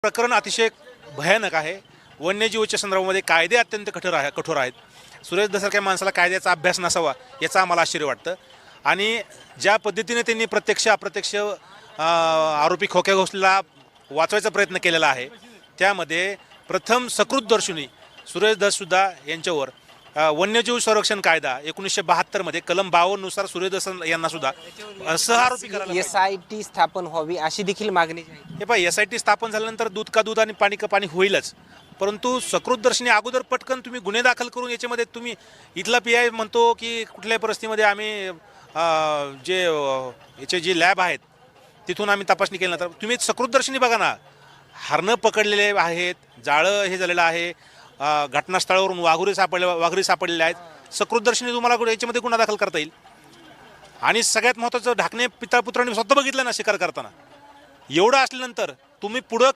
प्रकरण अतिशय भयानक आहे। वन्यजीवाच्या संदर्भामध्ये कायदे अत्यंत कठोर आहेत। सुरेश दसरख्या माणसाला कायद्याचा अभ्यास नसावा याचा आम्हाला आश्चर्य वाटतं। आणि ज्या पद्धतीने त्यांनी प्रत्यक्ष अप्रत्यक्ष आरोपी खोक्या घोसला वाचवायचा प्रयत्न केलेला आहे, त्यामध्ये प्रथम सकृतदर्शनी सुरेश दससुद्धा यांच्यावर वन्यजीव संरक्षण कायदा 1972 मध्ये कलम 52 नुसार सुरेश दस यांना सुद्धा सहआरोपी करायला SIT स्थापन व्हावी अशी देखील मागणी आहे। हे पाय SIT स्थापन झाल्यानंतर दूध का दूध आणि पाणी का पाणी होईलच, परंतु सकृतदर्शनी अगोदर पटकन तुम्ही गुन्हे दाखल करून याच्यामध्ये तुम्ही इथला PI म्हणतो की कुठल्याही परिस्थितीमध्ये आम्ही जे याचे जे लॅब आहेत तिथून आम्ही तपासणी केली ना, तर तुम्ही सकृतदर्शनी बघा ना, हरणं पकडलेले आहेत, जाळं हे झालेलं आहे, घटनास्थळावरून वाघुरी सापडलेले आहेत। सकृतदर्शनी तुम्हाला याच्यामध्ये गुन्हा दाखल करता येईल। आणि सगळ्यात महत्त्वाचं, ढाकणे पिता पुत्रांनी स्वतः बघितलं ना शिकार करताना, एवढं असल्यानंतर तुम्ही पुढं